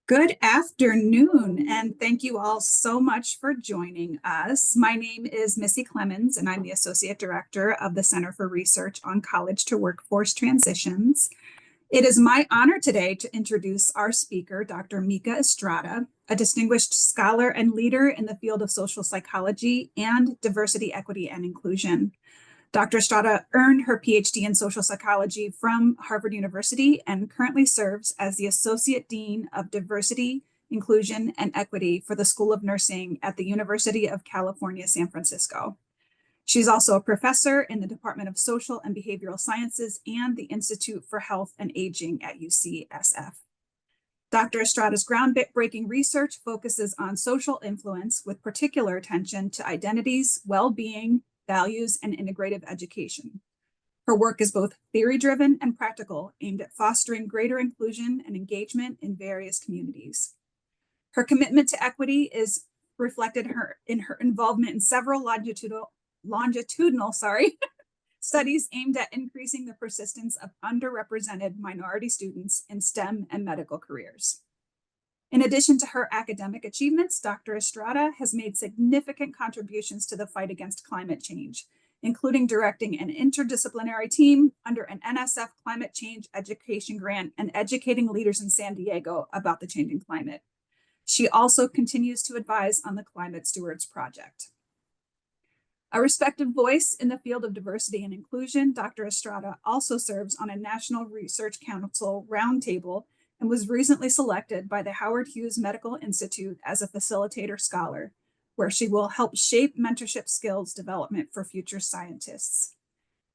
Good afternoon, and thank you all so much for joining us. My name is Missy Clemens, and I'm the Associate Director of the Center for Research on College to Workforce Transitions. It is my honor today to introduce our speaker, Dr. Mica Estrada, a distinguished scholar and leader in the field of social psychology and diversity, equity, and inclusion. Dr. Estrada earned her PhD in social psychology from Harvard University and currently serves as the Associate Dean of Diversity, Inclusion, and Equity for the School of Nursing at the University of California, San Francisco. She's also a professor in the Department of Social and Behavioral Sciences and the Institute for Health and Aging at UCSF. Dr. Estrada's groundbreaking research focuses on social influence with particular attention to identities, well-being, values, and integrative education. Her work is both theory-driven and practical, aimed at fostering greater inclusion and engagement in various communities. Her commitment to equity is reflected in her involvement in several longitudinal studies aimed at increasing the persistence of underrepresented minority students in STEM and medical careers. In addition to her academic achievements, Dr. Estrada has made significant contributions to the fight against climate change, including directing an interdisciplinary team under an NSF climate change education grant and educating leaders in San Diego about the changing climate. She also continues to advise on the Climate Stewards Project. A respected voice in the field of diversity and inclusion, Dr. Estrada also serves on a National Research Council roundtable and was recently selected by the Howard Hughes Medical Institute as a facilitator scholar, where she will help shape mentorship skills development for future scientists.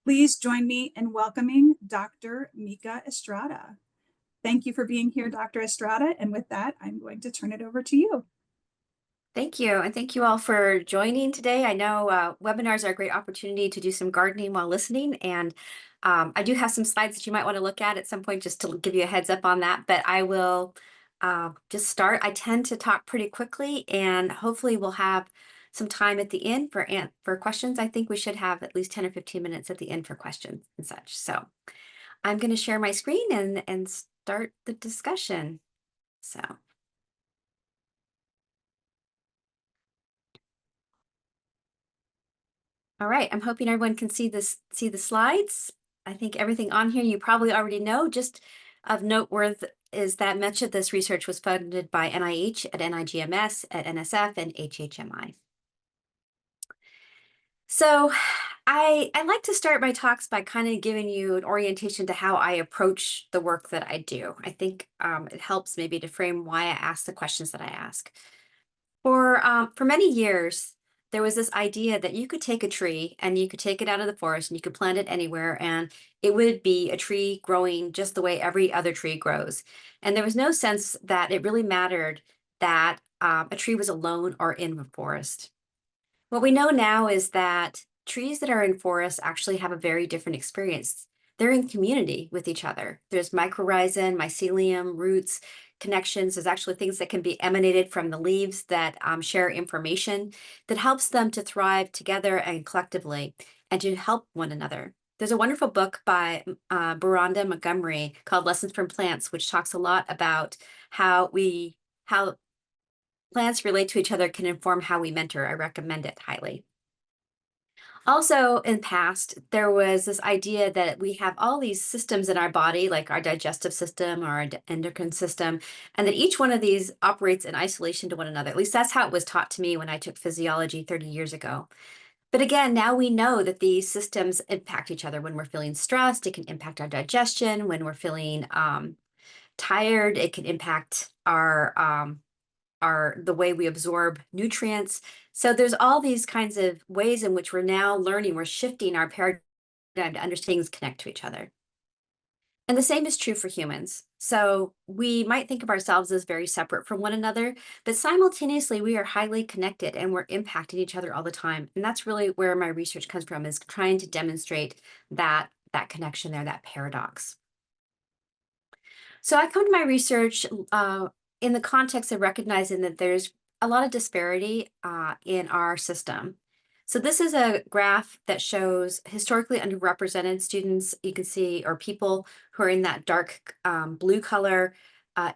Please join me in welcoming Dr. Mica Estrada. Thank you for being here, Dr. Estrada. And with that, I'm going to turn it over to you. Thank you. And thank you all for joining today. I know webinars are a great opportunity to do some gardening while listening. And I do have some slides that you might want to look at some point just to give you a heads up on that. But I will just start. I tend to talk pretty quickly, and hopefully we'll have some time at the end for questions. I think we should have at least 10 or 15 minutes at the end for questions and such. So I'm going to share my screen and start the discussion. So. All right, I'm hoping everyone can see the slides. I think everything on here you probably already know. Just of noteworthy is that much of this research was funded by NIH, at NIGMS, at NSF, and HHMI. So I like to start my talks by kind of giving you an orientation to how I approach the work that I do. I think it helps maybe to frame why I ask the questions that I ask. For many years, there was this idea that you could take a tree and you could take it out of the forest and you could plant it anywhere and it would be a tree growing just the way every other tree grows. And there was no sense that it really mattered that a tree was alone or in a forest. What we know now is that trees that are in forests actually have a very different experience. They're in community with each other. There's mycorrhizin, mycelium, roots, connections. There's actually things that can be emanated from the leaves that share information that helps them to thrive together and collectively and to help one another. There's a wonderful book by Beronda Montgomery called Lessons from Plants, which talks a lot about how plants relate to each other can inform how we mentor. I recommend it highly. Also, in past, there was this idea that we have all these systems in our body, like our digestive system or our endocrine system, and that each one of these operates in isolation to one another. At least that's how it was taught to me when I took physiology 30 years ago. But again, now we know that these systems impact each other. When we're feeling stressed, it can impact our digestion. When we're feeling tired, it can impact the way we absorb nutrients. So there's all these kinds of ways in which we're now learning, we're shifting our paradigm to understanding things connect to each other. And the same is true for humans. So we might think of ourselves as very separate from one another, but simultaneously we are highly connected and we're impacting each other all the time. And that's really where my research comes from, is trying to demonstrate that connection there, that paradox. So I come to my research in the context of recognizing that there's a lot of disparity in our system. So this is a graph that shows historically underrepresented students, you can see, or people who are in that dark blue color,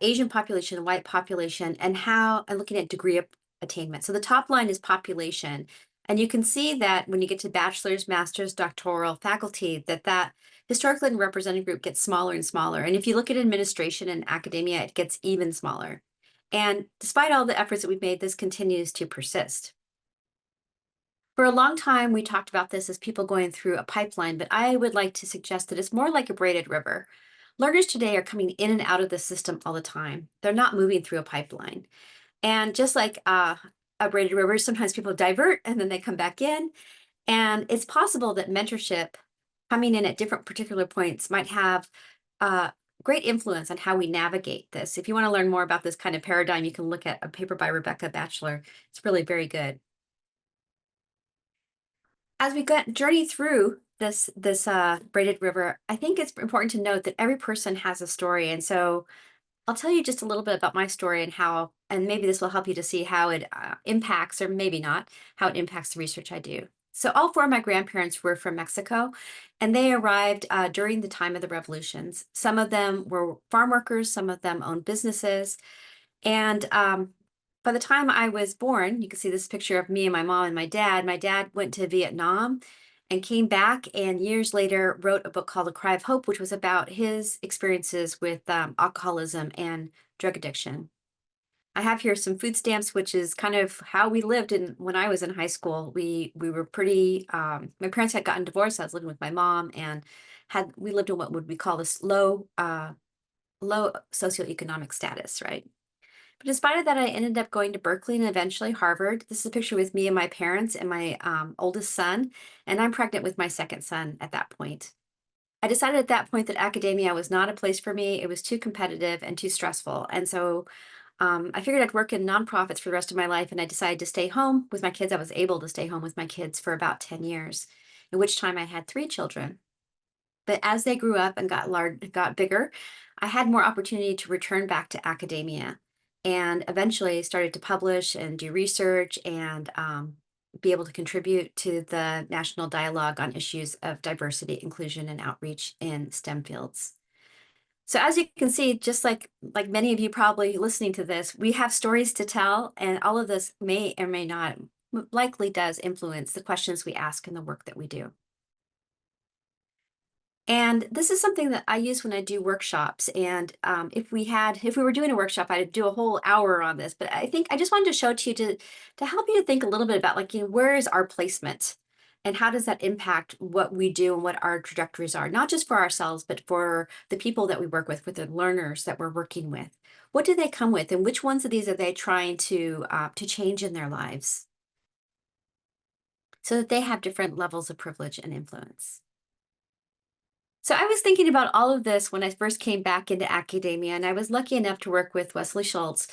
Asian population, white population, and looking at degree of attainment. So the top line is population. And you can see that when you get to bachelor's, master's, doctoral faculty, that historically unrepresented group gets smaller and smaller. And if you look at administration and academia, it gets even smaller. And despite all the efforts that we've made, this continues to persist. For a long time, we talked about this as people going through a pipeline, but I would like to suggest that it's more like a braided river. Learners today are coming in and out of the system all the time. They're not moving through a pipeline. And just like a braided river, sometimes people divert and then they come back in. And it's possible that mentorship coming in at different particular points might have great influence on how we navigate this. If you want to learn more about this kind of paradigm, you can look at a paper by Rebecca Batchelor. It's really very good. As we journey through this braided river, I think it's important to note that every person has a story. And so I'll tell you just a little bit about my story and and maybe this will help you to see how it impacts, or maybe not, how it impacts the research I do. So all four of my grandparents were from Mexico, and they arrived during the time of the revolutions. Some of them were farm workers, some of them owned businesses. And by the time I was born, you can see this picture of me and my mom and my dad. My dad went to Vietnam and came back, and years later wrote a book called The Cry of Hope, which was about his experiences with alcoholism and drug addiction. I have here some food stamps, which is kind of how we lived when I was in high school. We were pretty, my parents had gotten divorced. I was living with my mom, and we lived in what would we call this low socioeconomic status, right? But in spite of that, I ended up going to Berkeley and eventually Harvard. This is a picture with me and my parents and my oldest son, and I'm pregnant with my second son at that point. I decided at that point that academia was not a place for me. It was too competitive and too stressful. And so I figured I'd work in nonprofits for the rest of my life, and I decided to stay home with my kids. I was able to stay home with my kids for about 10 years, in which time I had 3 children. But as they grew up and got bigger, I had more opportunity to return back to academia, and eventually started to publish and do research and be able to contribute to the national dialogue on issues of diversity, inclusion, and outreach in STEM fields. So as you can see, just like many of you probably listening to this, we have stories to tell, and all of this may or may not, likely does influence the questions we ask and the work that we do. And this is something that I use when I do workshops. And if we were doing a workshop, I'd do a whole hour on this. But I think I just wanted to show it to you to help you to think a little bit about, like, where is our placement, and how does that impact what we do and what our trajectories are, not just for ourselves, but for the people that we work with the learners that we're working with. What do they come with, and which ones of these are they trying to change in their lives, so that they have different levels of privilege and influence? So I was thinking about all of this when I first came back into academia, and I was lucky enough to work with Wesley Schultz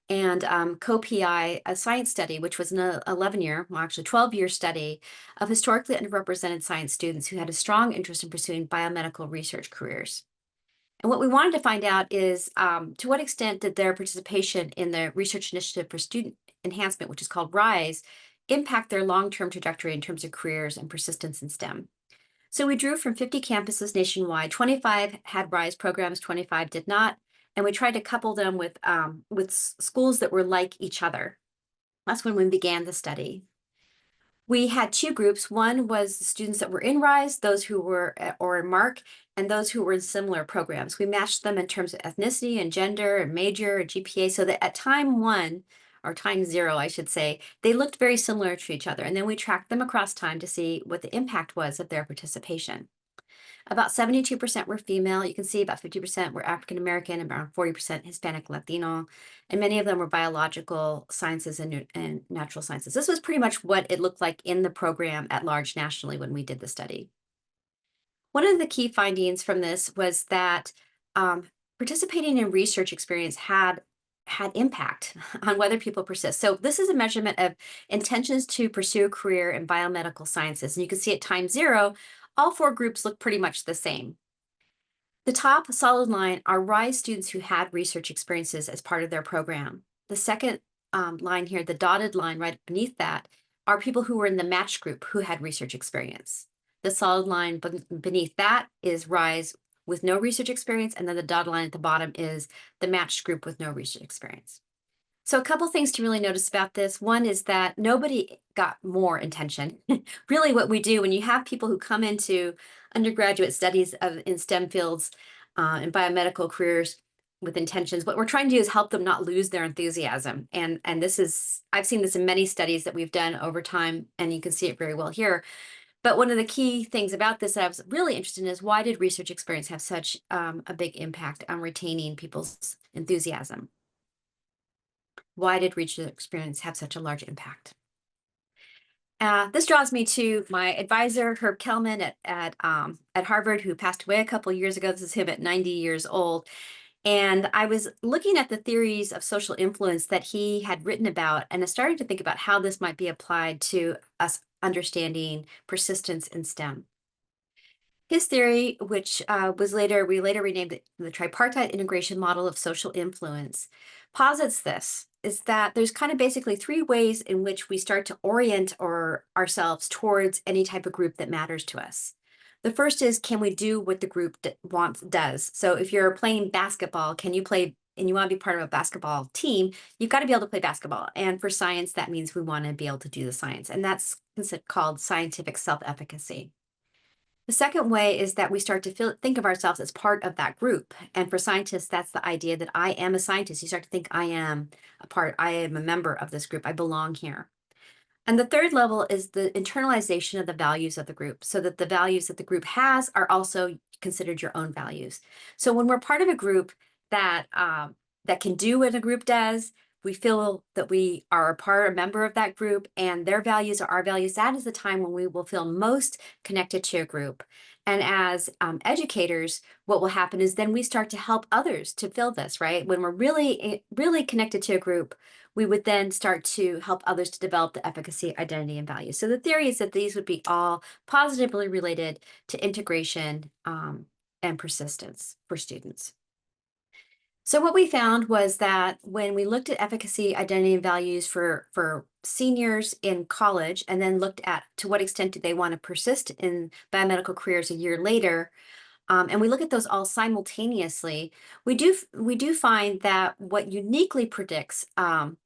and co-PI a science study, which was an 11-year, well, actually 12-year study of historically underrepresented science students who had a strong interest in pursuing biomedical research careers. And what we wanted to find out is to what extent did their participation in the Research Initiative for Student Enhancement, which is called RISE, impact their long-term trajectory in terms of careers and persistence in STEM. So we drew from 50 campuses nationwide. 25 had RISE programs, 25 did not. And we tried to couple them with schools that were like each other. That's when we began the study. We had 2 groups. One was the students that were in RISE, those who were, or in MARC, and those who were in similar programs. We matched them in terms of ethnicity and gender and major and GPA, so that at time 1, or time 0, I should say, they looked very similar to each other. And then we tracked them across time to see what the impact was of their participation. About 72% were female. You can see about 50% were African American, and around 40% Hispanic Latino, and many of them were biological sciences and natural sciences. This was pretty much what it looked like in the program at large nationally when we did the study. One of the key findings from this was that participating in research experience had impact on whether people persist. So this is a measurement of intentions to pursue a career in biomedical sciences. And you can see at time 0, all 4 groups look pretty much the same. The top solid line are RISE students who had research experiences as part of their program. The second line here, the dotted line right beneath that, are people who were in the match group who had research experience. The solid line beneath that is RISE with no research experience, and then the dotted line at the bottom is the matched group with no research experience. So a couple things to really notice about this. One is that nobody got more intention. Really what we do when you have people who come into undergraduate studies in STEM fields and biomedical careers with intentions, what we're trying to do is help them not lose their enthusiasm. And this is, I've seen this in many studies that we've done over time, and you can see it very well here. But one of the key things about this that I was really interested in is, why did research experience have such a big impact on retaining people's enthusiasm? Why did research experience have such a large impact? This draws me to my advisor, Herb Kelman at Harvard, who passed away a couple years ago. This is him at 90 years old. And I was looking at the theories of social influence that he had written about, and I started to think about how this might be applied to us understanding persistence in STEM. His theory, which we later renamed it the tripartite integration model of social influence, posits this, is that there's kind of basically three ways in which we start to orient ourselves towards any type of group that matters to us. The first is, can we do what the group does? So if you're playing basketball, can you play, and you want to be part of a basketball team, you've got to be able to play basketball. And for science, that means we want to be able to do the science. And that's called scientific self-efficacy. The second way is that we start to think of ourselves as part of that group. And for scientists, that's the idea that I am a scientist. You start to think I am a member of this group, I belong here. And the third level is the internalization of the values of the group, so that the values that the group has are also considered your own values. So when we're part of a group that can do what a group does, we feel that we are a member of that group, and their values are our values. That is the time when we will feel most connected to a group. And as educators, what will happen is then we start to help others to feel this, right? When we're really, really connected to a group, we would then start to help others to develop the efficacy, identity, and value. So the theory is that these would be all positively related to integration and persistence for students. So what we found was that when we looked at efficacy, identity, and values for seniors in college, and then looked at to what extent do they want to persist in biomedical careers a year later, and we look at those all simultaneously, we do find that what uniquely predicts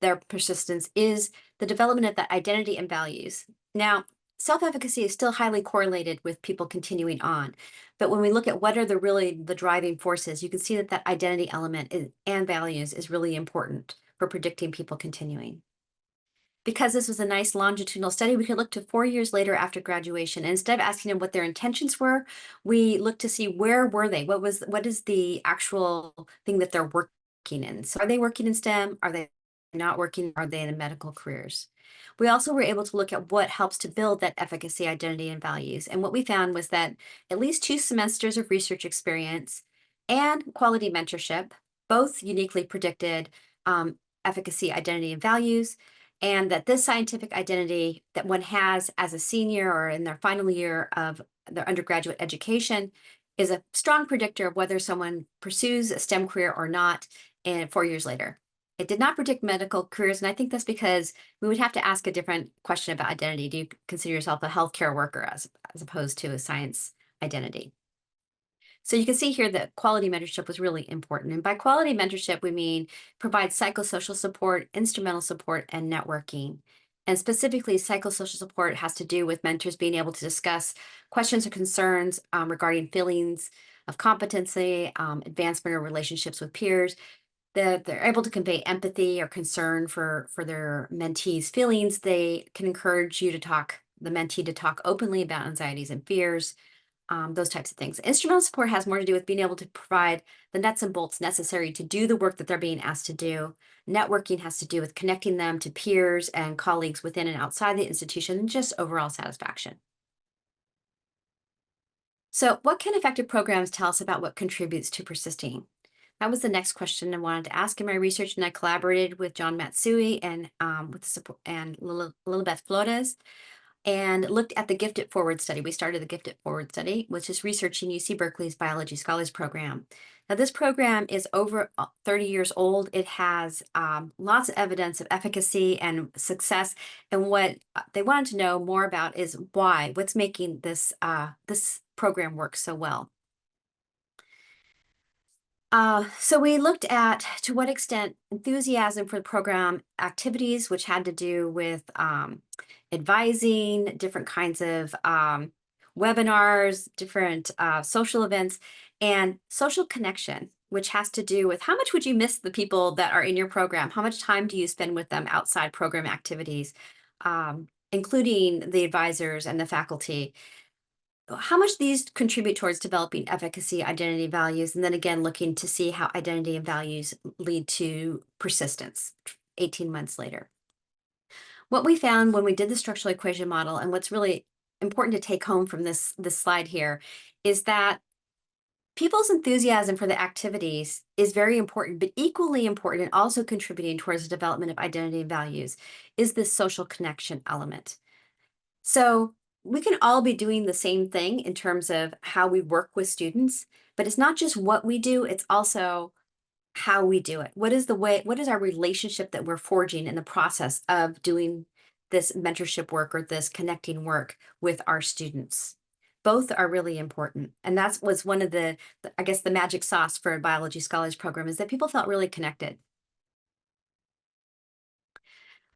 their persistence is the development of that identity and values. Now, self-efficacy is still highly correlated with people continuing on. But when we look at what are the driving forces, you can see that that identity element and values is really important for predicting people continuing. Because this was a nice longitudinal study, we could look to 4 years later after graduation. And instead of asking them what their intentions were, we looked to see where were they? What is the actual thing that they're working in? So are they working in STEM? Are they not working? Are they in medical careers? We also were able to look at what helps to build that efficacy, identity, and values. And what we found was that at least 2 semesters of research experience and quality mentorship both uniquely predicted efficacy, identity, and values, and that this scientific identity that one has as a senior or in their final year of their undergraduate education is a strong predictor of whether someone pursues a STEM career or not, and 4 years later. It did not predict medical careers, and I think that's because we would have to ask a different question about identity. Do you consider yourself a healthcare worker as opposed to a science identity? So you can see here that quality mentorship was really important. And by quality mentorship, we mean provide psychosocial support, instrumental support, and networking. And specifically, psychosocial support has to do with mentors being able to discuss questions or concerns regarding feelings of competency, advancement, or relationships with peers. They're able to convey empathy or concern for their mentees' feelings. They can encourage the mentee to talk openly about anxieties and fears. Those types of things. Instrumental support has more to do with being able to provide the nuts and bolts necessary to do the work that they're being asked to do. Networking has to do with connecting them to peers and colleagues within and outside the institution, and just overall satisfaction. So what can effective programs tell us about what contributes to persisting? That was the next question I wanted to ask in my research, and I collaborated with John Matsui and with the support and Lilibeth Flores, and looked at the Gifted Forward study. We started the Gifted Forward study, which is researching UC Berkeley's Biology Scholars Program. Now, this program is over 30 years old. It has lots of evidence of efficacy and success. And what they wanted to know more about is what's making this program work so well. So we looked at to what extent enthusiasm for the program activities, which had to do with advising, different kinds of webinars, different social events, and social connection, which has to do with how much would you miss the people that are in your program? How much time do you spend with them outside program activities, including the advisors and the faculty? How much these contribute towards developing efficacy, identity, values, and then again, looking to see how identity and values lead to persistence 18 months later. What we found when we did the structural equation model, and what's really important to take home from this slide here, is that people's enthusiasm for the activities is very important, but equally important and also contributing towards the development of identity and values is this social connection element. So we can all be doing the same thing in terms of how we work with students, but it's not just what we do, it's also how we do it. What is what is our relationship that we're forging in the process of doing this mentorship work or this connecting work with our students? Both are really important. And that was one of I guess, the magic sauce for a biology scholars program is that people felt really connected.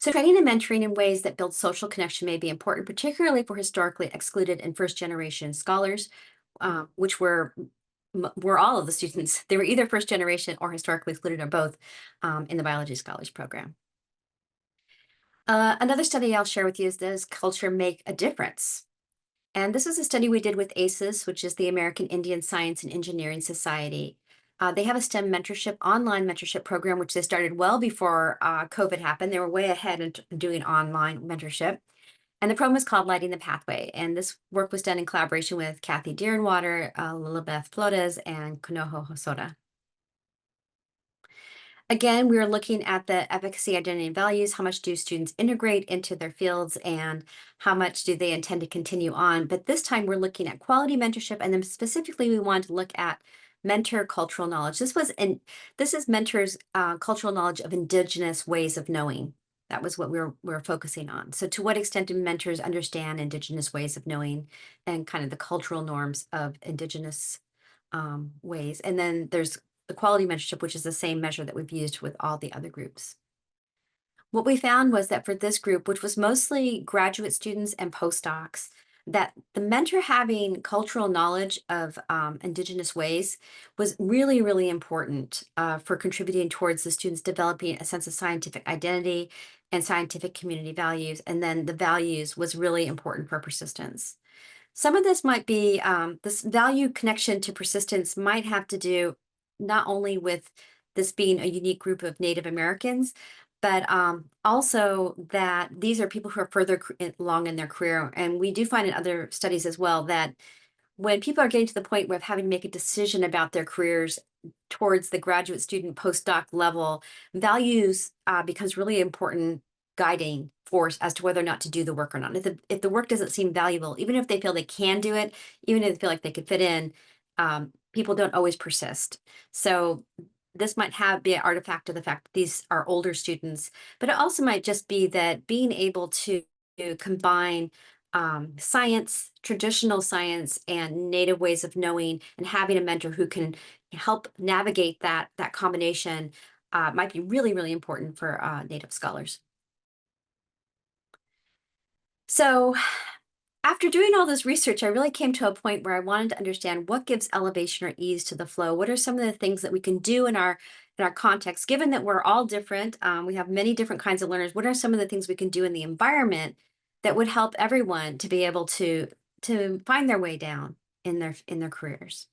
So training and mentoring in ways that build social connection may be important, particularly for historically excluded and first generation scholars, which were all of the students. They were either first generation or historically excluded or both in the biology scholars program. Another study I'll share with you is, does culture make a difference? And this is a study we did with ACES, which is the American Indian Science and Engineering Society. They have a STEM mentorship, online mentorship program, which they started well before COVID happened. They were way ahead in doing online mentorship. And the program is called Lighting the Pathway. And this work was done in collaboration with Kathy Deerenwater, Lilibeth Flores, and Konoho Hosoda. Again, we were looking at the efficacy, identity, and values. How much do students integrate into their fields and how much do they intend to continue on? But this time we're looking at quality mentorship, and then specifically we wanted to look at mentor cultural knowledge. This is mentors cultural knowledge of indigenous ways of knowing. That was what we were focusing on. So to what extent do mentors understand indigenous ways of knowing and kind of the cultural norms of indigenous ways? And then there's the quality mentorship, which is the same measure that we've used with all the other groups. What we found was that for this group, which was mostly graduate students and postdocs, that the mentor having cultural knowledge of indigenous ways was really, really important for contributing towards the students developing a sense of scientific identity and scientific community values. And then the values was really important for persistence. Some of this might be, this value connection to persistence might have to do not only with this being a unique group of Native Americans, but also that these are people who are further along in their career. And we do find in other studies as well that when people are getting to the point where having to make a decision about their careers towards the graduate student postdoc level, values becomes really important guiding force as to whether or not to do the work or not. If the work doesn't seem valuable, even if they feel they can do it, even if they feel like they could fit in, people don't always persist. So this might be an artifact of the fact that these are older students, but it also might just be that being able to combine science, traditional science, and native ways of knowing, and having a mentor who can help navigate that combination might be really, really important for Native scholars. So after doing all this research, I really came to a point where I wanted to understand what gives elevation or ease to the flow. What are some of the things that we can do in our context, given that we're all different, we have many different kinds of learners. What are some of the things we can do in the environment that would help everyone to be able to find their way down in their careers?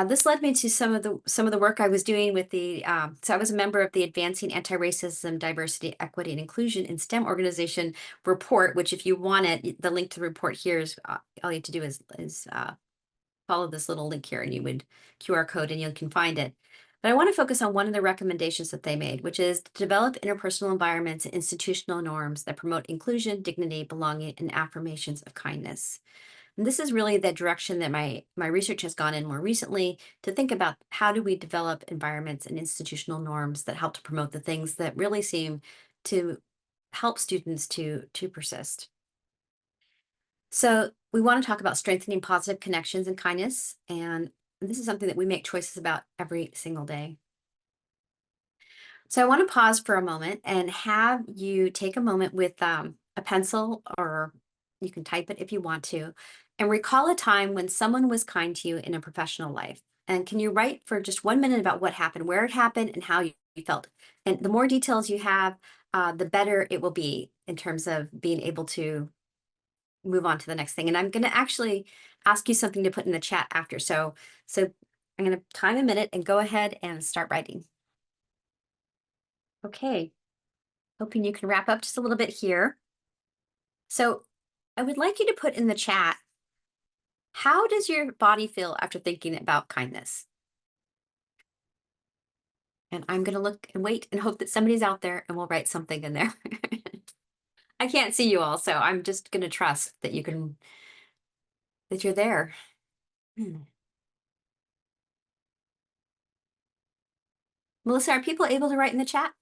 This led me to some of the work I was doing with so I was a member of the Advancing Anti-Racism, Diversity, Equity, and Inclusion in STEM organization report, which if you want it, the link to the report here is, all you have to do is follow this little link here and you would QR code and you can find it. But I want to focus on one of the recommendations that they made, which is to develop interpersonal environments and institutional norms that promote inclusion, dignity, belonging, and affirmations of kindness. And this is really the direction that my research has gone in more recently, to think about how do we develop environments and institutional norms that help to promote the things that really seem to help students to persist. So we want to talk about strengthening positive connections and kindness. And this is something that we make choices about every single day. So I want to pause for a moment and have you take a moment with a pencil, or you can type it if you want to, and recall a time when someone was kind to you in a professional life. And can you write for just 1 minute about what happened, where it happened, and how you felt? And the more details you have, the better it will be in terms of being able to move on to the next thing. And I'm going to actually ask you something to put in the chat after. So I'm going to time a minute and go ahead and start writing. Okay. Hoping you can wrap up just a little bit here. So I would like you to put in the chat, how does your body feel after thinking about kindness? And I'm going to look and wait and hope that somebody's out there and we'll write something in there. I can't see you all, so I'm just going to trust that that you're there. Melissa, are people able to write in the chat?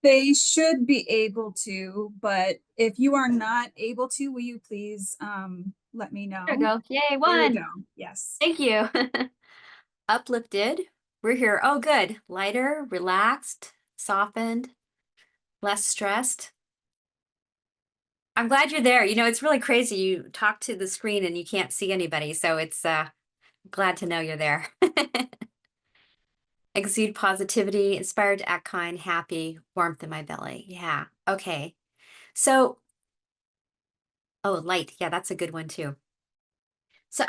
They should be able to, but if you are not able to, will you please let me know? There we go. Yay, There we one. go. Yes. Thank you. Uplifted. We're here. Oh, good. Lighter, relaxed, softened, less stressed. I'm glad you're there. You know, it's really crazy. You talk to the screen and you can't see anybody. So it's glad to know you're there. Exude positivity, inspired to act kind, happy, warmth in my belly. Yeah. Okay. So, oh, light. Yeah, that's a good one too. So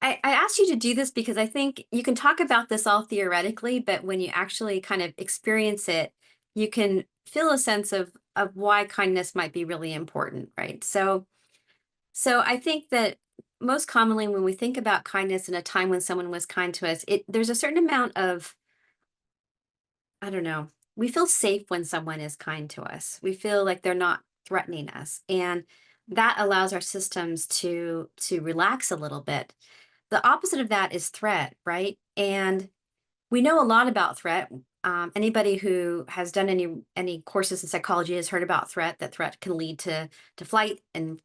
I asked you to do this because I think you can talk about this all theoretically, but when you actually kind of experience it, you can feel a sense of why kindness might be really important, right? So I think that most commonly when we think about kindness in a time when someone was kind to us, there's a certain amount of, I don't know, we feel safe when someone is kind to us. We feel like they're not threatening us. And that allows our systems to relax a little bit. The opposite of that is threat, right? And we know a lot about threat. Anybody who has done any courses in psychology has heard about threat. That threat can lead to flight and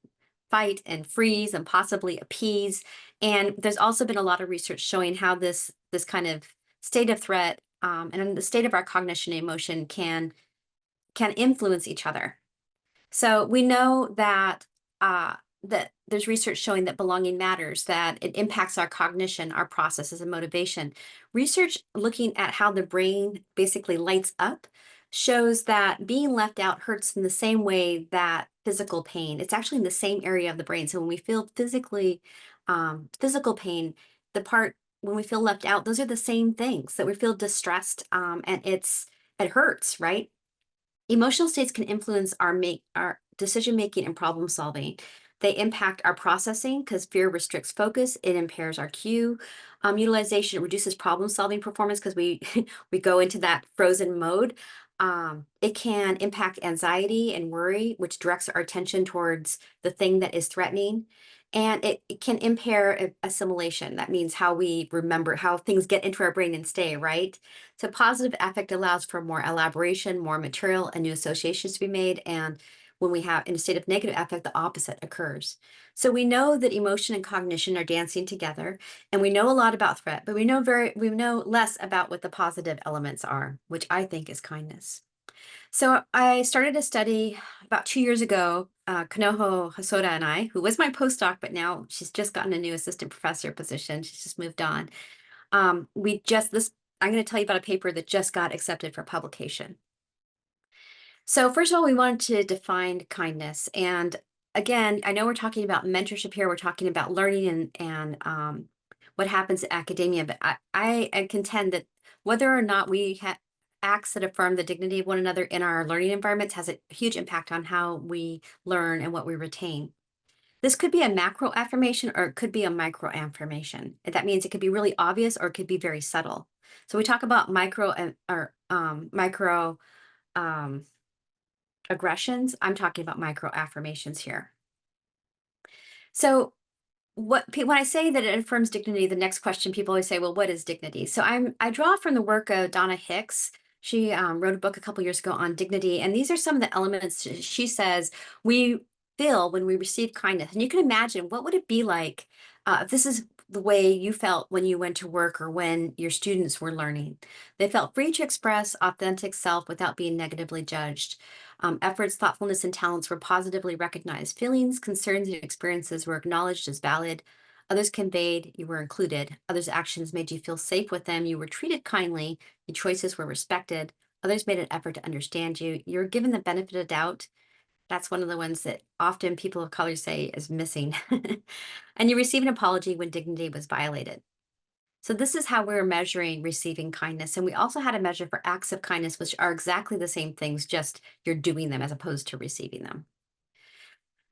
fight and freeze and possibly appease. And there's also been a lot of research showing how this kind of state of threat and the state of our cognition and emotion can influence each other. So we know that there's research showing that belonging matters, that it impacts our cognition, our processes, and motivation. Research looking at how the brain basically lights up shows that being left out hurts in the same way that physical pain. It's actually in the same area of the brain. So when we feel physical pain, the part when we feel left out, those are the same things that we feel distressed, and it hurts, right? Emotional states can influence our decision making and problem solving. They impact our processing because fear restricts focus. It impairs our cue utilization. It reduces problem solving performance because we we go into that frozen mode. It can impact anxiety and worry, which directs our attention towards the thing that is threatening. And it can impair assimilation. That means how we remember, how things get into our brain and stay, right? So positive affect allows for more elaboration, more material, and new associations to be made. And when we have in a state of negative affect, the opposite occurs. So we know that emotion and cognition are dancing together, and we know a lot about threat, but we know less about what the positive elements are, which I think is kindness. So I started a study about 2 years ago. Kanoho Hosoda and I, who was my postdoc, but now she's just gotten a new assistant professor position. She's just moved on. I'm going to tell you about a paper that just got accepted for publication. So first of all, we wanted to define kindness. And again, I know we're talking about mentorship here. We're talking about learning and what happens in academia. But I contend that whether or not we have acts that affirm the dignity of one another in our learning environments has a huge impact on how we learn and what we retain. This could be a macro affirmation or it could be a micro affirmation. That means it could be really obvious or it could be very subtle. So we talk about micro aggressions. I'm talking about micro affirmations here. So when I say that it affirms dignity, the next question people always say, well, what is dignity? So I draw from the work of Donna Hicks. She wrote a book a couple years ago on dignity. And these are some of the elements she says we feel when we receive kindness. And you can imagine what would it be like This is the way you felt when you went to work or when your students were learning. They felt free to express authentic self without being negatively judged. Efforts, thoughtfulness, and talents were positively recognized. Feelings, concerns, and experiences were acknowledged as valid. Others conveyed you were included. Others' actions made you feel safe with them. You were treated kindly. Your choices were respected. Others made an effort to understand you. You were given the benefit of doubt. That's one of the ones that often people of color say is missing. And you receive an apology when dignity was violated. So this is how we're measuring receiving kindness. And we also had a measure for acts of kindness, which are exactly the same things, just you're doing them as opposed to receiving them.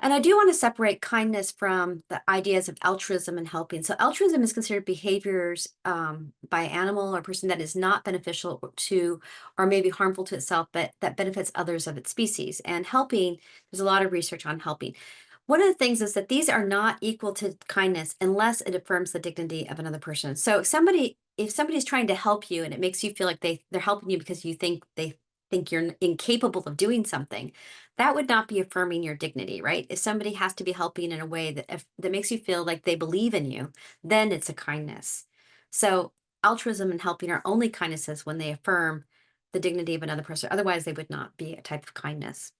And I do want to separate kindness from the ideas of altruism and helping. So altruism is considered behaviors by animal or person that is not beneficial to, or maybe harmful to itself, but that benefits others of its species. And helping, there's a lot of research on helping. One of the things is that these are not equal to kindness unless it affirms the dignity of another person. So if somebody's trying to help you and it makes you feel like they're helping you because you think they think you're incapable of doing something, that would not be affirming your dignity, right? If somebody has to be helping in a way that makes you feel like they believe in you, then it's a kindness. So altruism and helping are only kindnesses when they affirm the dignity of another person. Otherwise, they would not be a type of kindness.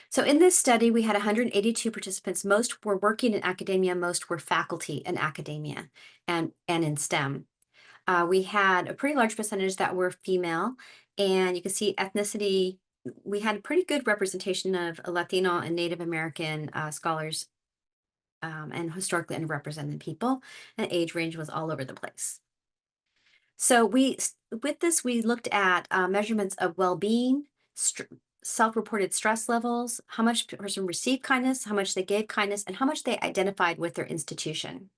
So in this study, we had 182 participants. Most were working in academia, most were faculty in academia and in STEM. We had a pretty large percentage that were female, and you can see ethnicity. We had a pretty good representation of Latino and Native American scholars and historically underrepresented people, and age range was all over the place. So with this, we looked at measurements of well-being, self-reported stress levels, how much a person received kindness, how much they gave kindness, and how much they identified with their institution.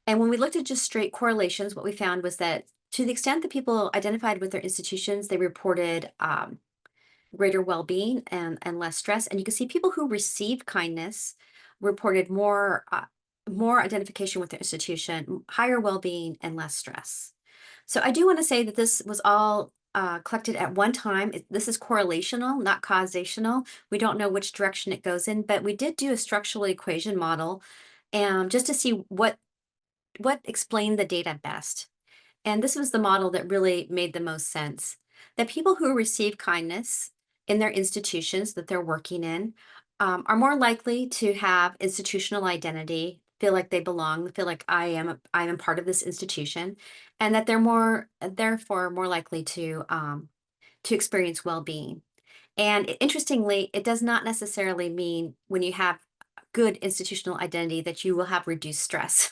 And when we looked at just straight correlations, what we found was that to the extent that people identified with their institutions, they reported greater well-being and less stress. And you can see people who received kindness reported more identification with their institution, higher well-being, and less stress. So I do want to say that this was all collected at one time. This is correlational, not causational. We don't know which direction it goes in, but we did do a structural equation model just to see what explained the data best. And this was the model that really made the most sense. That people who receive kindness in their institutions that they're working in are more likely to have institutional identity, feel like they belong, feel like I am part of this institution, and that they're therefore more likely to experience well-being. And interestingly, it does not necessarily mean when you have good institutional identity that you will have reduced stress.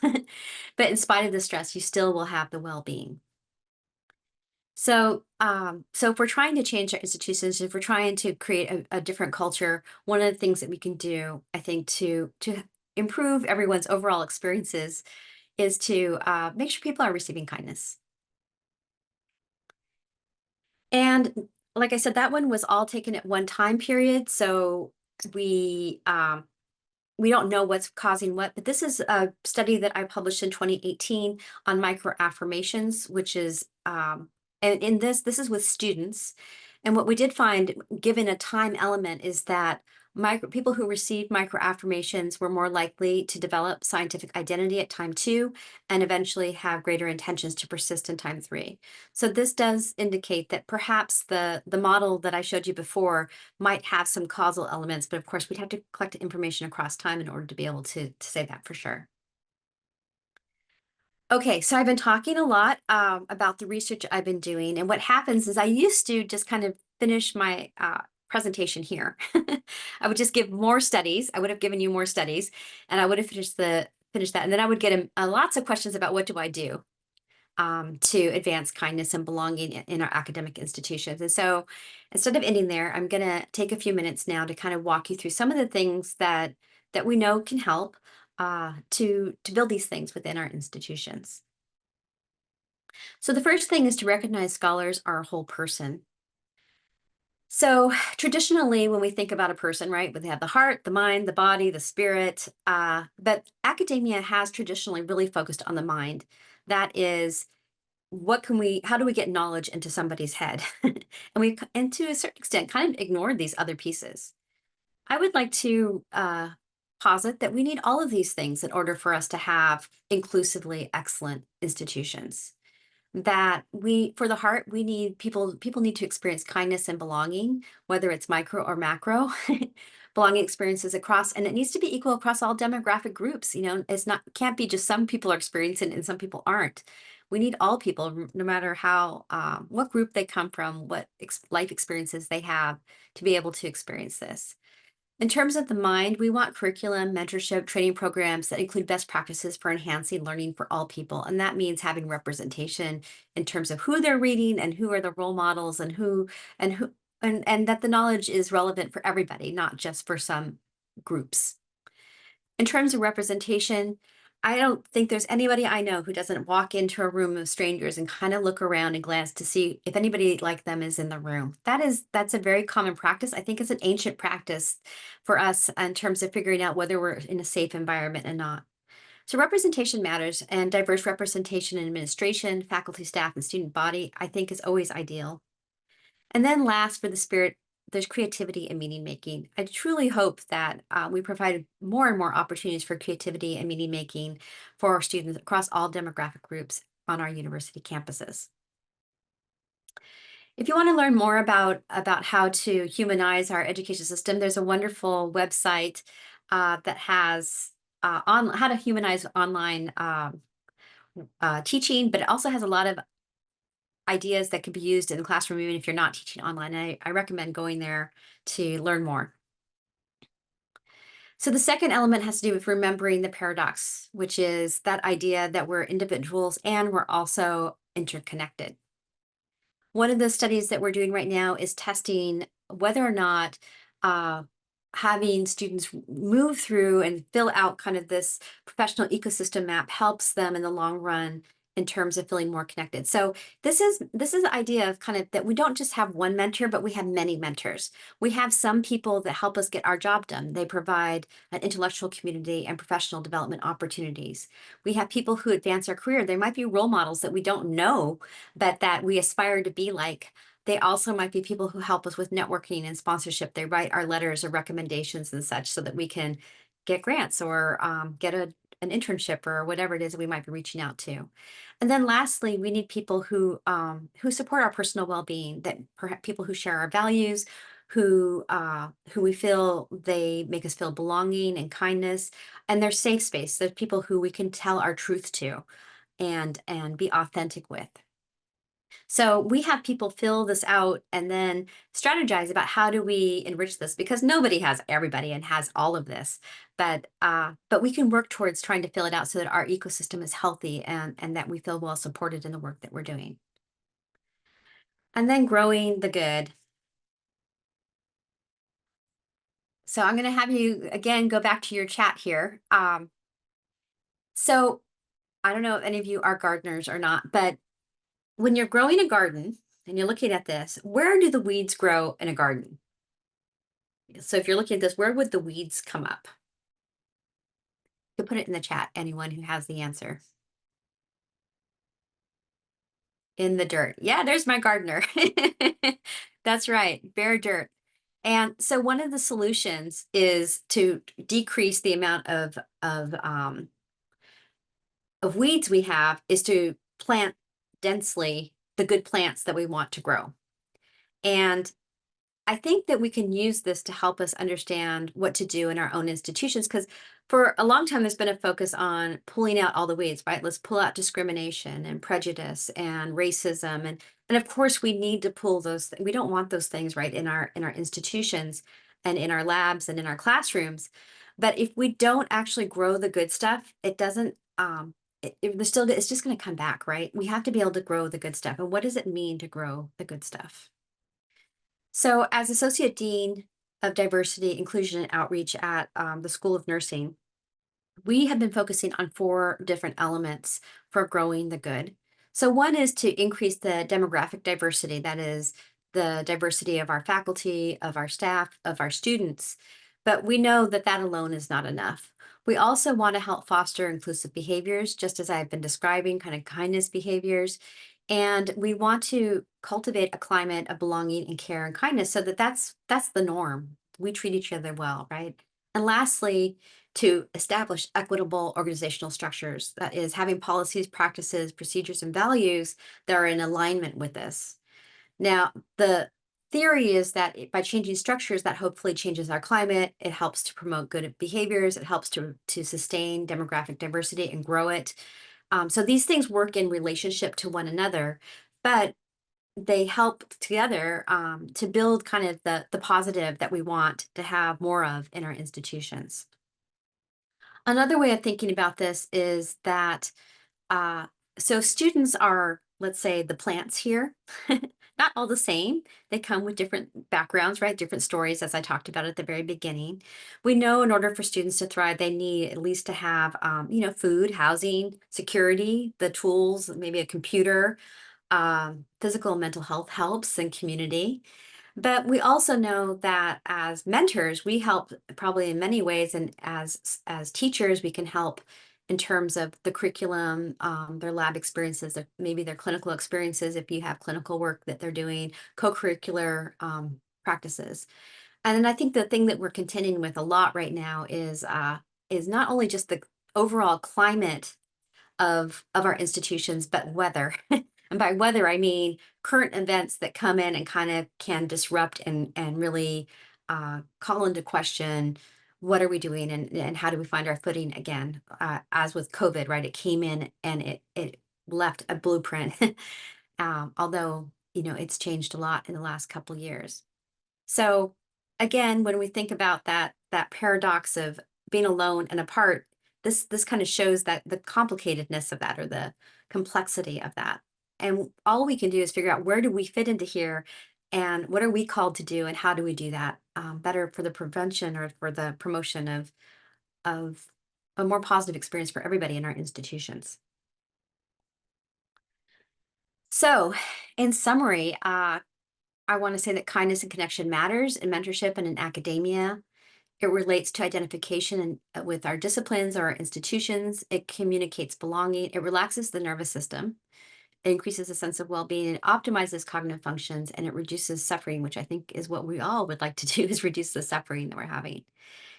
But in spite of the stress, you still will have the well-being. So if we're trying to change our institutions, if we're trying to create a different culture, one of the things that we can do, I think, to improve everyone's overall experiences is to make sure people are receiving kindness. And like I said, that one was all taken at one time period. So we don't know what's causing what, but this is a study that I published in 2018 on micro affirmations, which is, and in this is with students. And what we did find, given a time element, is that people who received micro affirmations were more likely to develop scientific identity at time 2 and eventually have greater intentions to persist in time 3. So this does indicate that perhaps the model that I showed you before might have some causal elements, but of course we'd have to collect information across time in order to be able to say that for sure. Okay, so I've been talking a lot about the research I've been doing, and what happens is I used to just kind of finish my presentation here. I would just give more studies. I would have given you more studies, and I would have finished that, and then I would get lots of questions about what do I do to advance kindness and belonging in our academic institutions. And so instead of ending there, I'm going to take a few minutes now to kind of walk you through some of the things that we know can help to build these things within our institutions. So the first thing is to recognize scholars are a whole person. So traditionally, when we think about a person, right, they have the heart, the mind, the body, the spirit, but academia has traditionally really focused on the mind. That is, how do we get knowledge into somebody's head? And to a certain extent, kind of ignored these other pieces. I would like to posit that we need all of these things in order for us to have inclusively excellent institutions. That for the heart, we need people need to experience kindness and belonging, whether it's micro or macro. Belonging experiences across, and it needs to be equal across all demographic groups. It's not, can't be just some people are experiencing it and some people aren't. We need all people, no matter how, what group they come from, what life experiences they have, to be able to experience this. In terms of the mind, we want curriculum, mentorship, training programs that include best practices for enhancing learning for all people. And that means having representation in terms of who they're reading and who are the role models and who and that the knowledge is relevant for everybody, not just for some groups. In terms of representation, I don't think there's anybody I know who doesn't walk into a room of strangers and kind of look around and glance to see if anybody like them is in the room. That's a very common practice. I think it's an ancient practice for us in terms of figuring out whether we're in a safe environment and not. So representation matters, and diverse representation in administration, faculty, staff, and student body, I think, is always ideal. And then last, for the spirit, there's creativity and meaning making. I truly hope that we provide more and more opportunities for creativity and meaning making for our students across all demographic groups on our university campuses. If you want to learn more about how to humanize our education system, there's a wonderful website that has on how to humanize online teaching, but it also has a lot of ideas that could be used in the classroom, even if you're not teaching online. I recommend going there to learn more. So the second element has to do with remembering the paradox, which is that idea that we're individuals and we're also interconnected. One of the studies that we're doing right now is testing whether or not uh, having students move through and fill out kind of this professional ecosystem map helps them in the long run in terms of feeling more connected. So this is the idea of kind of that we don't just have one mentor, but we have many mentors. We have some people that help us get our job done. They provide an intellectual community and professional development opportunities. We have people who advance our career. They might be role models that we don't know, but that we aspire to be like. They also might be people who help us with networking and sponsorship. They write our letters or recommendations and such so that we can get grants or get an internship or whatever it is that we might be reaching out to. And then lastly, we need people who support our personal well-being, that perhaps people who share our values, who we feel they make us feel belonging and kindness, and they're safe space. They're people who we can tell our truth to and be authentic with. So we have people fill this out and then strategize about how do we enrich this, because nobody has everybody and has all of this, but we can work towards trying to fill it out so that our ecosystem is healthy and that we feel well supported in the work that we're doing. And then growing the good. So I'm going to have you again go back to your chat here. So I don't know if any of you are gardeners or not, but when you're growing a garden and you're looking at this, where do the weeds grow in a garden? So if you're looking at this, where would the weeds come up? You can put it in the chat, anyone who has the answer. In the dirt. Yeah, there's my gardener. That's right, bare dirt. And so one of the solutions is to decrease the amount of weeds we have, is to plant densely the good plants that we want to grow. And I think that we can use this to help us understand what to do in our own institutions, because for a long time, there's been a focus on pulling out all the weeds, right? Let's pull out discrimination and prejudice and racism. And of course, we need to pull those. We don't want those things, right, in our institutions and in our labs and in our classrooms. But if we don't actually grow the good stuff, it doesn't, it's just going to come back, right? We have to be able to grow the good stuff. And what does it mean to grow the good stuff? So as Associate Dean of Diversity, Inclusion, and Outreach at the School of Nursing, we have been focusing on 4 different elements for growing the good. So one is to increase the demographic diversity, that is the diversity of our faculty, of our staff, of our students. But we know that that alone is not enough. We also want to help foster inclusive behaviors, just as I've been describing, kind of kindness behaviors. And we want to cultivate a climate of belonging and care and kindness so that that's the norm. We treat each other well, right? And lastly, to establish equitable organizational structures. That is, having policies, practices, procedures, and values that are in alignment with this. Now, the theory is that by changing structures, that hopefully changes our climate. It helps to promote good behaviors. It helps to sustain demographic diversity and grow it. So these things work in relationship to one another, but they help together to build kind of the positive that we want to have more of in our institutions. Another way of thinking about this is that uh, so students are, let's say, the plants here, not all the same. They come with different backgrounds, right? Different stories, as I talked about at the very beginning. We know in order for students to thrive, they need at least to have, food, housing, security, the tools, maybe a computer. Physical and mental health helps, and community. But we also know that as mentors, we help probably in many ways, and as teachers, we can help in terms of the curriculum, their lab experiences, maybe their clinical experiences, if you have clinical work that they're doing, co-curricular practices. And then I think the thing that we're contending with a lot right now is not only just the overall climate of our institutions, but weather. And by weather, I mean current events that come in and kind of can disrupt and really call into question what are we doing, and how do we find our footing again? As with COVID, right? It came in and it left a blueprint. Although it's changed a lot in the last couple years. So again, when we think about that paradox of being alone and apart, this kind of shows that the complicatedness of that, or the complexity of that. And all we can do is figure out, where do we fit into here, and what are we called to do, and how do we do that better for the prevention or for the promotion of a more positive experience for everybody in our institutions. So, in summary, I want to say that kindness and connection matters in mentorship and in academia. It relates to identification with our disciplines or our institutions. It communicates belonging. It relaxes the nervous system. It increases a sense of well-being. It optimizes cognitive functions, and it reduces suffering, which I think is what we all would like to do, is reduce the suffering that we're having.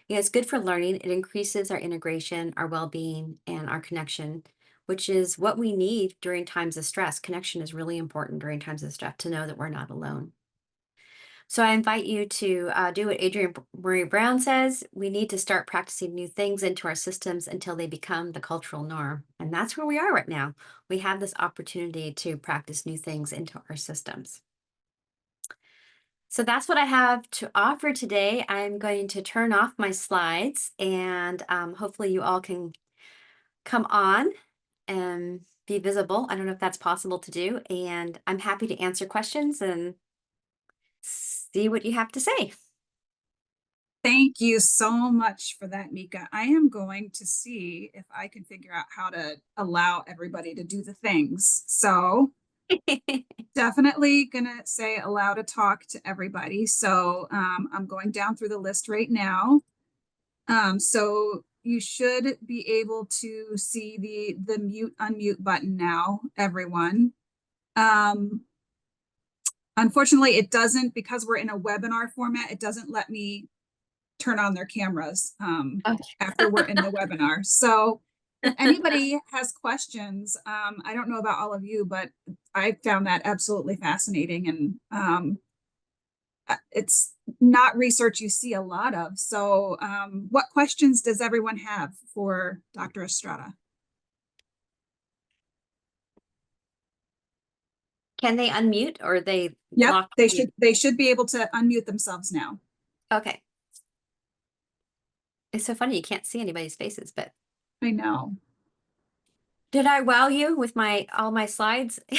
It's good for learning. It increases our integration, our well-being, and our connection, which is what we need during times of stress. Connection is really important during times of stress, to know that we're not alone. So I invite you to do what Adrienne Marie Brown says. We need to start practicing new things into our systems until they become the cultural norm. And that's where we are right now. We have this opportunity to practice new things into our systems. So that's what I have to offer today. I'm going to turn off my slides, and hopefully you all can come on and be visible. I don't know if that's possible to do. And I'm happy to answer questions and see what you have to say. Thank you so much for that, Mica. I am going to see if I can figure out how to allow everybody to do the things. So definitely gonna say allow to talk to everybody. So I'm going down through the list right now. So you should be able to see the mute unmute button now, everyone. Unfortunately, it doesn't, because we're in a webinar format, it doesn't let me turn on their cameras after we're in the webinar. So if anybody has questions, I don't know about all of you, but I found that absolutely fascinating, and it's not research you see a lot of. So what questions does everyone have for Dr. Estrada? Can they unmute, or are they Yep, locked? they should be able to unmute themselves now. Okay. It's so funny, you can't see anybody's faces, but I know. did I wow you with all my slides? You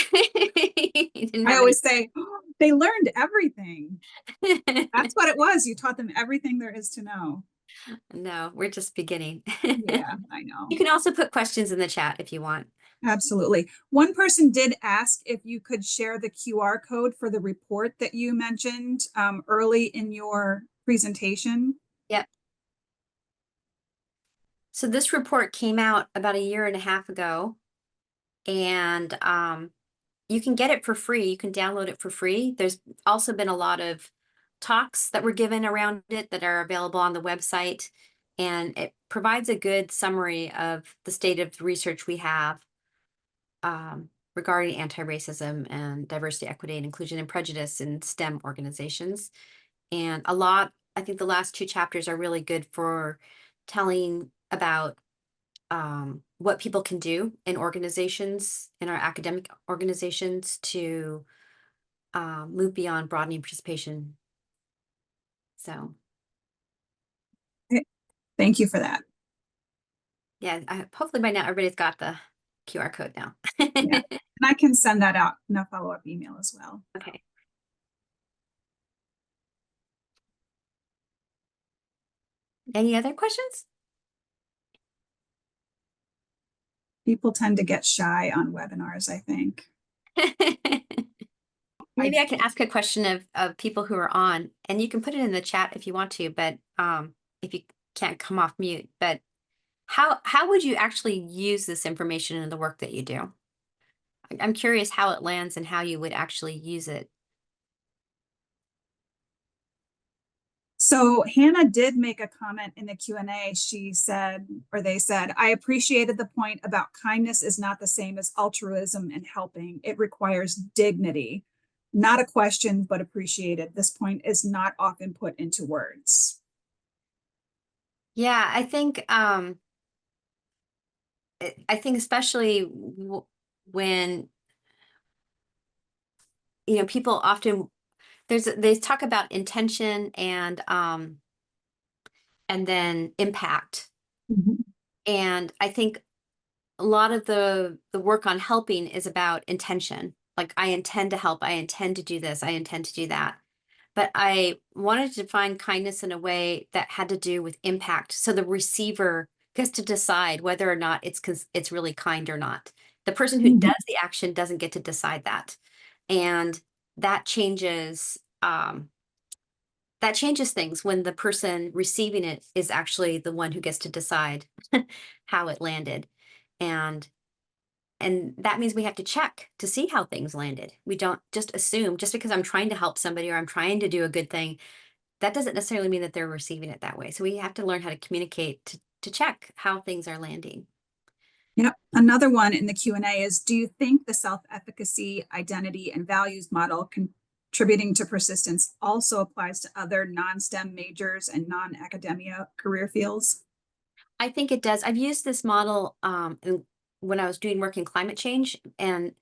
didn't I have always say, oh, they learned everything. any. That's what it was. You taught them everything there is to know. No, we're just beginning. Yeah, I know. You can also put questions in the chat if you want. Absolutely. One person did ask if you could share the QR code for the report that you mentioned early in your presentation. Yep. So this report came out about 1.5 years ago, and you can get it for free. You can download it for free. There's also been a lot of talks that were given around it that are available on the website, and provides a good summary of the state of the research we have regarding anti-racism and diversity, equity, and inclusion and prejudice in STEM organizations. And I think the last two chapters are really good for telling about what people can do in organizations, in our academic organizations, to move beyond broadening participation. So, Okay, thank you for that. yeah, hopefully by now everybody's got the QR code now. Yeah, and I can send that out in a follow-up email as well. Okay. Any other questions? People tend to get shy on webinars, I think. Maybe I can ask a question of people who are on, and you can put it in the chat if you want to, but if you can't come off mute, but how would you actually use this information in the work that you do? I'm curious how it lands and how you would actually use it. So Hannah did make a comment in the Q&A. She said, or they said, I appreciated the point about kindness is not the same as altruism and helping. It requires dignity. Not a question, but appreciated. This point is not often put into words. Yeah, I think especially when people often they talk about intention and then impact. Mhm. And I think a lot of the work on helping is about intention. Like, I intend to help, I intend to do this, I intend to do that. But I wanted to define kindness in a way that had to do with impact. So the receiver gets to decide whether or not it's really kind or not. The person who Mhm. does the action doesn't get to decide that. And that changes things when the person receiving it is actually the one who gets to decide how it landed. And that means we have to check to see how things landed. We don't just assume just because I'm trying to help somebody or I'm trying to do a good thing, that doesn't necessarily mean that they're receiving it that way. So we have to learn how to communicate to check how things are landing. Yep. Another one in the Q&A is, do you think the self-efficacy, identity, and values model contributing to persistence also applies to other non-STEM majors and non-academia career fields? I think it does. I've used this model when I was doing work in climate change, and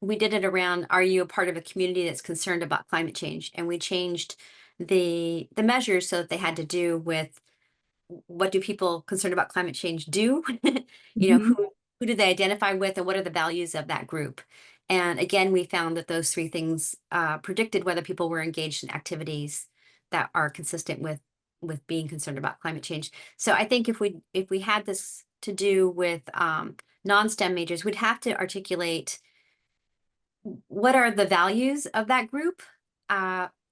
we did it around, are you a part of a community that's concerned about climate change? And we changed the measures so that they had to do with what do people concerned about climate change do? Mhm. Who do they identify with, and what are the values of that group? And again, we found that those three things predicted whether people were engaged in activities that are consistent with being concerned about climate change. So I think if we had this to do with non-STEM majors, we'd have to articulate what are the values of that group.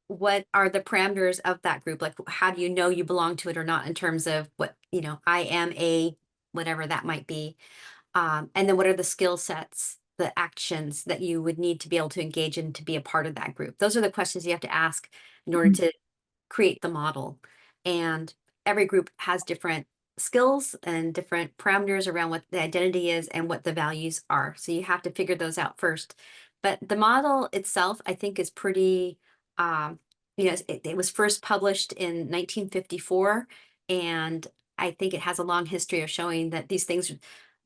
What are the parameters of that group? Like, how do you know you belong to it or not in terms of what, I am a whatever that might be. And then what are the skill sets, the actions that you would need to be able to engage in to be a part of that group? Those are the questions you have to ask in order to create the model. And every group has different skills and different parameters around what the identity is and what the values are. So you have to figure those out first. But the model itself, I think, is pretty, it was first published in 1954. And I think it has a long history of showing that these things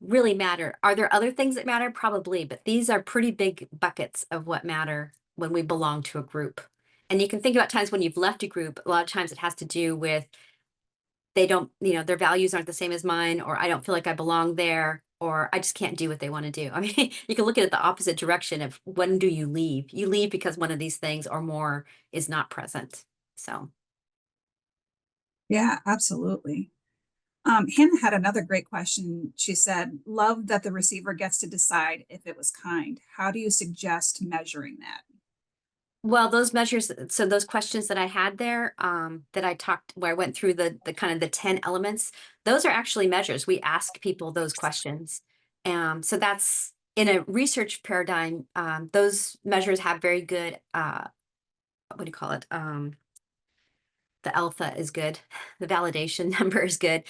really matter. Are there other things that matter? Probably, but these are pretty big buckets of what matter when we belong to a group. And you can think about times when you've left a group, a lot of times it has to do with they don't, their values aren't the same as mine, or I don't feel like I belong there, or I just can't do what they want to do. I mean, you can look at it the opposite direction of when do you leave? You leave because one of these things or more is not present. So, Yeah, absolutely. Hannah had another great question. She said, love that the receiver gets to decide if it was kind. How do you suggest measuring that? well, those measures, so those questions that I had there, that I talked, where I went through the kind of the 10 elements, those are actually measures. We ask people those questions. So that's in a research paradigm, those measures have very good, what do you call it? The alpha is good. The validation number is good.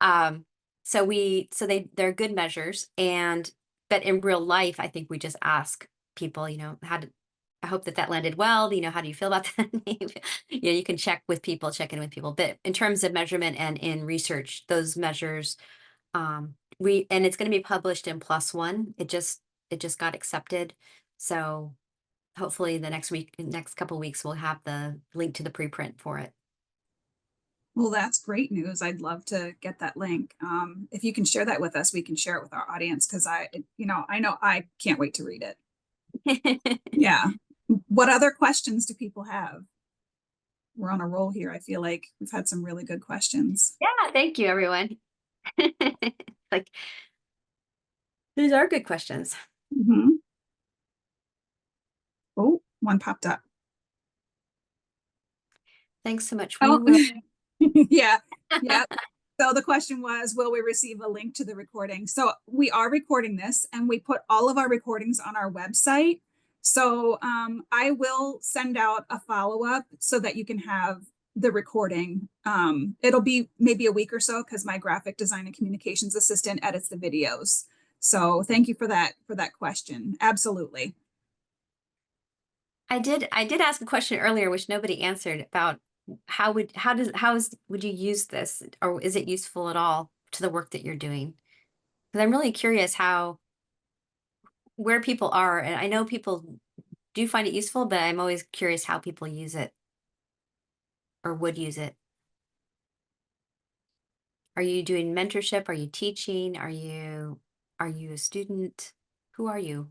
They're good measures, but in real life, I think we just ask people, I hope that landed well. How do you feel about that name? You can check in with people. But in terms of measurement and in research, those measures, and it's going to be published in Plus One. It just got accepted. So hopefully the next couple weeks, we'll have the link to the preprint for it. Well, that's great news. I'd love to get that link. If you can share that with us, we can share it with our audience because I know I can't wait to read it. Yeah. What other questions do people have? We're on a roll here. I feel like we've had some really good questions. Yeah, thank you, everyone. Like, these are good questions. Mm-hmm. Oh, one popped up. Thanks so much. Oh, yeah. Yeah. So the question was, will we receive a link to the recording? So we are recording this and we put all of our recordings on our website. So I will send out a follow-up so that you can have the recording. It'll be maybe a week or so because my graphic design and communications assistant edits the videos. So thank you for that question. Absolutely. I did ask a question earlier, which nobody answered, about would you use this, or is it useful at all to the work that you're doing? Because I'm really curious where people are, and I know people do find it useful, but I'm always curious how people use it or would use it. Are you doing mentorship? Are you teaching? Are you a student? Who are you?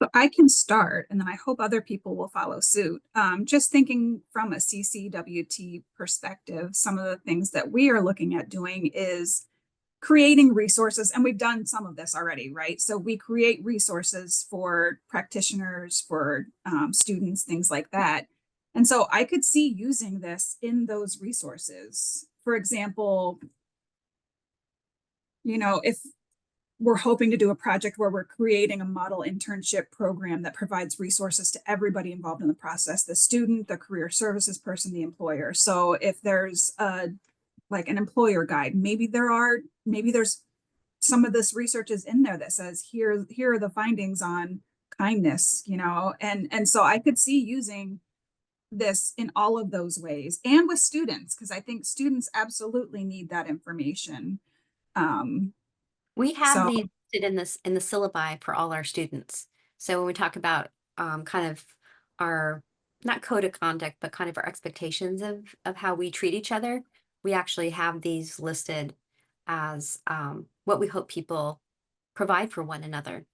So I can start, and then I hope other people will follow suit. Just thinking from a CCWT perspective, some of the things that we are looking at doing is creating resources, and we've done some of this already, right? So we create resources for practitioners, for students, things like that. And so I could see using this in those resources. For example, if we're hoping to do a project where we're creating a model internship program that provides resources to everybody involved in the process, the student, the career services person, the employer. So if there's like an employer guide, maybe there's some of this research is in there that says here are the findings on kindness, and so I could see using this in all of those ways and with students, because I think students absolutely need that information. We have So these listed in the syllabi for all our students. So when we talk about kind of our, not code of conduct, but kind of our expectations of how we treat each other, we actually have these listed as what we hope people provide for one another.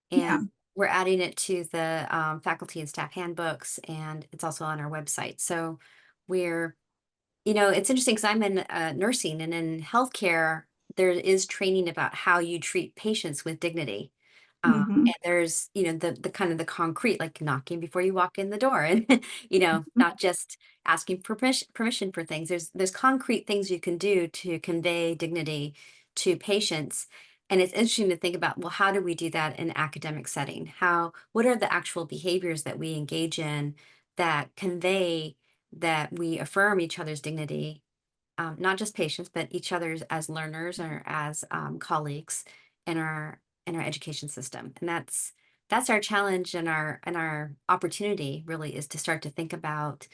yeah. And we're adding it to the faculty and staff handbooks, and it's also on our website. So we're it's interesting because I'm in nursing, and in healthcare, there is training about how you treat patients with dignity. Mm-hmm. And there's, the kind of the concrete, like knocking before you walk in the door, and, not just asking for permission for things. There's concrete things you can do to convey dignity to patients. And it's interesting to think about, well, how do we do that in an academic setting? What are the actual behaviors that we engage in that convey that we affirm each other's dignity, not just patients, but each other's as learners or as colleagues in our education system. And that's our challenge, and our opportunity really is to start to think about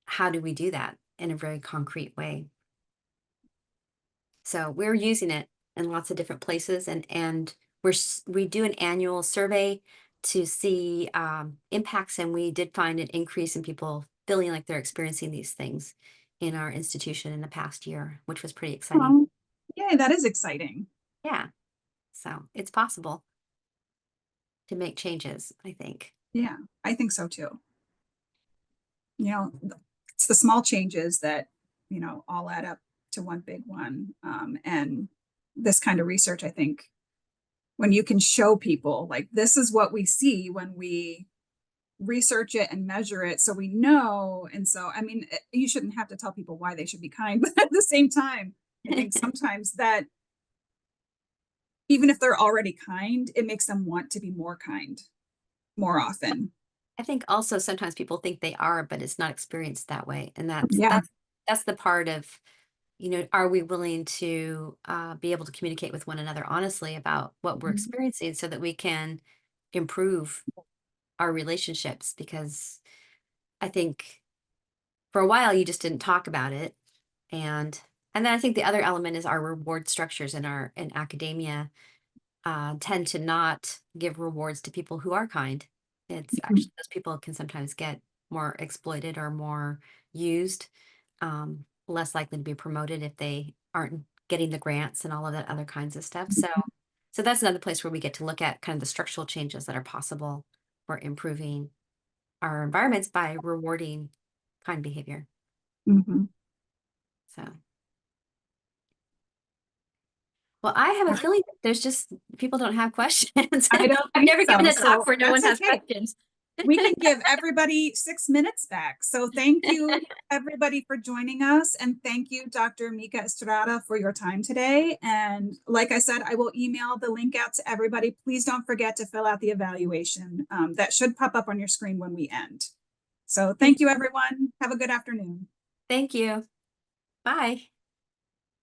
how do we do that in a very concrete way. So we're using it in lots of different places, and we do an annual survey to see impacts, and we did find an increase in people feeling like they're experiencing these things in our institution in the past year, which was pretty exciting. Yay, that is exciting. Yeah, so it's possible to make changes, I think. Yeah, I think so too. It's the small changes that all add up to one big one. And this kind of research, I think, when you can show people like this is what we see when we research it and measure it, so we know. And so I mean, you shouldn't have to tell people why they should be kind, but at the same time, I think sometimes that even if they're already kind, it makes them want to be more kind more often. I think also sometimes people think they are, but it's not experienced that way. And Yeah. that's the part of, are we willing to be able to communicate with one another honestly about what we're Mhm. experiencing so that we can improve our relationships? Because I think for a while you just didn't talk about it. And then I think the other element is our reward structures in academia tend to not give rewards to people who are kind. It's Mhm. actually those people can sometimes get more exploited or more used, less likely to be promoted if they aren't getting the grants and all of that other kinds of stuff. So that's another place where we get to look at kind of the structural changes that are possible for improving our environments by rewarding kind behavior. Mhm. So, well, I have a feeling that there's just people don't have questions. I don't I've think never given so. a talk So where no one that's has okay. questions. We can give everybody 6 minutes back. So thank you, everybody, for joining us. And thank you, Dr. Mica Estrada, for your time today. And like I said, I will email the link out to everybody. Please don't forget to fill out the evaluation. That should pop up on your screen when we end. So thank you, everyone. Have a good afternoon. Thank you. Bye.